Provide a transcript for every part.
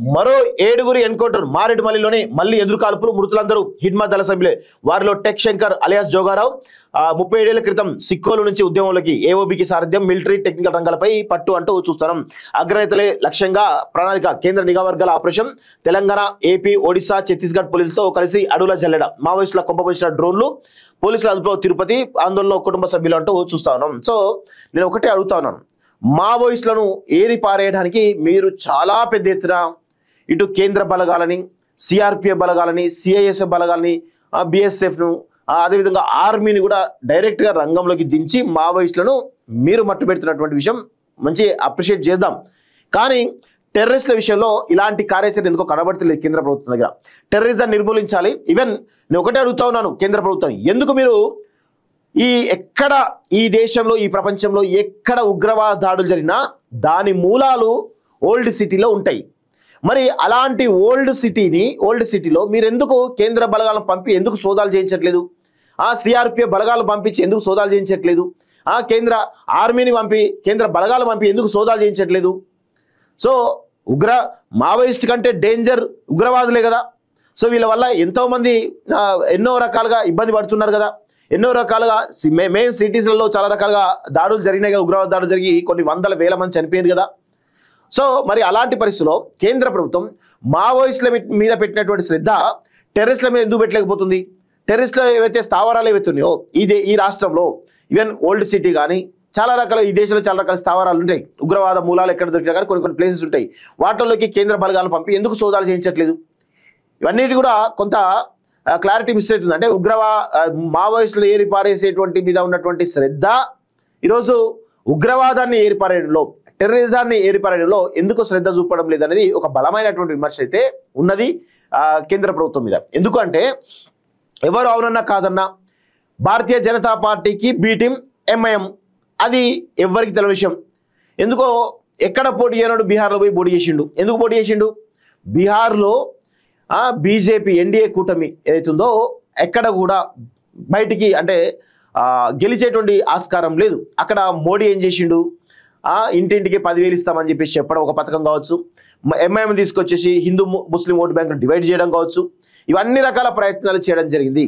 మరో 7గురి ఎన్కౌంటర్ మారేడుమల్లిలోనే మళ్ళీ ఎదురుకాల్పులు మృతులందరూ హిడ్మా దళ సభ్యులే వారిలో టెక్ శంకర్ అలియాస్ జోగారావు 37 ఏళ్ల క్రితం సిక్కోలు నుంచి ఉద్యమంలోకి ఏఓబికి సారథ్యం మిలిటరీ టెక్నికల్ రంగాలపై పట్టు అంటూ చూస్తున్నాం అగ్రనేతలే లక్ష్యంగా ప్రణాళిక కేంద్ర నిఘా వర్గాల ఆపరేషన్ తెలంగాణ ఏపీ ఒడిశా ఛత్తీస్గఢ్ పోలీసులతో కలిసి అడవుల జల్లెడ మావోయిస్టుల కొంపపోయించిన డ్రోన్లు పోలీసుల అదుపులో తిరుపతి ఆందోళనలో కుటుంబ సభ్యులు అంటూ చూస్తా ఉన్నాం సో నేను ఒకటే అడుగుతా ఉన్నాను మావోయిస్టులను ఏరి పారేయడానికి మీరు చాలా పెద్ద ఎత్తున ఇటు కేంద్ర బలగాలని సిఆర్పిఎఫ్ బలగాలని సిఐఎస్ఎఫ్ బలగాలని బిఎస్ఎఫ్ను అదేవిధంగా ఆర్మీని కూడా డైరెక్ట్గా రంగంలోకి దించి మావోయిస్టులను మీరు మట్టు పెడుతున్నటువంటి విషయం మంచి అప్రిషియేట్ చేద్దాం కానీ టెర్రరిస్టుల విషయంలో ఇలాంటి కార్యాచరణ ఎందుకో కనబడతలేదు కేంద్ర ప్రభుత్వం దగ్గర టెర్రరిజం నిర్మూలించాలి ఈవెన్ నేను ఒకటే అడుగుతా ఉన్నాను కేంద్ర ప్రభుత్వం ఎందుకు మీరు ఎక్కడ ఈ దేశంలో ఈ ప్రపంచంలో ఎక్కడ ఉగ్రవాద దాడులు జరిగినా దాని మూలాలు ఓల్డ్ సిటీలో ఉంటాయి మరి అలాంటి ఓల్డ్ సిటీలో మీరు ఎందుకు కేంద్ర బలగాలను పంపి ఎందుకు సోదాలు చేయించట్లేదు సిఆర్పిఎఫ్ బలగాలను పంపించి ఎందుకు సోదాలు చేయించట్లేదు కేంద్ర ఆర్మీని పంపి కేంద్ర బలగాలు పంపి ఎందుకు సోదాలు చేయించట్లేదు సో మావోయిస్ట్ కంటే డేంజర్ ఉగ్రవాదులే కదా సో వీళ్ళ వల్ల ఎంతోమంది ఎన్నో రకాలుగా ఇబ్బంది పడుతున్నారు కదా ఎన్నో రకాలుగా మెయిన్ సిటీస్లలో చాలా రకాలుగా దాడులు జరిగినాయి కదా ఉగ్రవాద దాడులు జరిగి కొన్ని వందల వేల మంది చనిపోయారు కదా సో మరి అలాంటి పరిస్థితుల్లో కేంద్ర ప్రభుత్వం మావోయిస్టుల మీద పెట్టినటువంటి శ్రద్ధ టెర్రరిస్టుల మీద ఎందుకు పెట్టలేకపోతుంది టెర్రరిస్టులు ఏవైతే స్థావరాలు ఏవైతున్నాయో ఈ రాష్ట్రంలో ఈవెన్ ఓల్డ్ సిటీ కానీ చాలా రకాల ఈ దేశంలో చాలా రకాల స్థావరాలు ఉంటాయి ఉగ్రవాద మూలాలు ఎక్కడ దొరికినా కానీ కొన్ని ప్లేసెస్ ఉంటాయి వాటిల్లోకి కేంద్ర బలగాలను పంపి ఎందుకు సోదాలు చేయించట్లేదు ఇవన్నిటి కూడా కొంత క్లారిటీ మిస్ అవుతుంది అంటే మావోయిస్టులు ఏరి పారేసేటువంటి మీద ఉన్నటువంటి శ్రద్ధ ఈరోజు ఉగ్రవాదాన్ని ఏరిపారేయడంలో టెర్రరిజాన్ని ఏరిపారేయడంలో ఎందుకు శ్రద్ధ చూపడం లేదనేది ఒక బలమైనటువంటి విమర్శ అయితే ఉన్నది కేంద్ర ప్రభుత్వం మీద ఎందుకంటే ఎవరు అవునన్నా కాదన్నా భారతీయ జనతా పార్టీకి బి టీం ఎంఐఎం అది ఎవరికి తెలియని విషయం ఎందుకో ఎక్కడ పోటీ చేయనాడు బీహార్లో పోయి పోటీ చేసిండు ఎందుకు పోటీ చేసిండు బీహార్లో బీజేపీ ఎన్డీఏ కూటమి ఏదైతుందో ఎక్కడ కూడా బయటికి అంటే గెలిచేటువంటి ఆస్కారం లేదు అక్కడ మోడీ ఏం చేసిండు ఇంటింటికి 10,000 ఇస్తామని చెప్పేసి చెప్పడం ఒక పథకం కావచ్చు ఎంఐఎం తీసుకొచ్చేసి హిందూ ముస్లిం ఓటు బ్యాంకును డివైడ్ చేయడం కావచ్చు ఇవన్నీ రకాల ప్రయత్నాలు చేయడం జరిగింది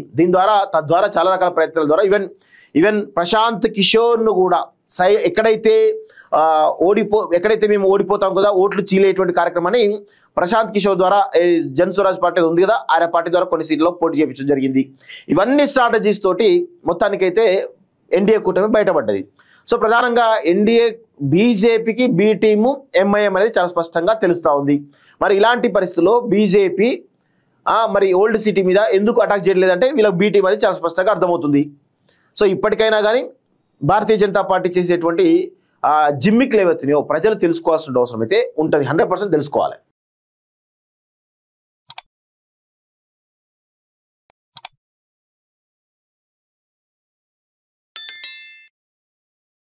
తద్వారా చాలా రకాల ప్రయత్నాల ద్వారా ఈవెన్ ప్రశాంత్ కిషోర్ను కూడా ఎక్కడైతే మేము ఓడిపోతాం కదా ఓట్లు చీలేటువంటి కార్యక్రమాన్ని ప్రశాంత్ కిషోర్ ద్వారా జనస్వరాజ్ పార్టీ ఉంది కదా ఆయన పార్టీ ద్వారా కొన్ని సీట్లలో పోటీ చేయించడం జరిగింది ఇవన్నీ స్ట్రాటజీస్ తోటి మొత్తానికైతే ఎన్డీఏ కూటమి బయటపడ్డది సో ప్రధానంగా ఎన్డీఏ బీజేపీకి బి టీము ఎంఐఎం అనేది చాలా స్పష్టంగా తెలుస్తూ ఉంది మరి ఇలాంటి పరిస్థితుల్లో బీజేపీ మరి ఓల్డ్ సిటీ మీద ఎందుకు అటాక్ చేయలేదంటే వీళ్ళకి బి టీం అనేది చాలా స్పష్టంగా అర్థమవుతుంది సో ఇప్పటికైనా కానీ భారతీయ జనతా పార్టీ చేసేటువంటి జిమ్మిక్లు ఏవైతున్నాయో ప్రజలు తెలుసుకోవాల్సిన అవసరం అయితే ఉంటుంది 100% తెలుసుకోవాలి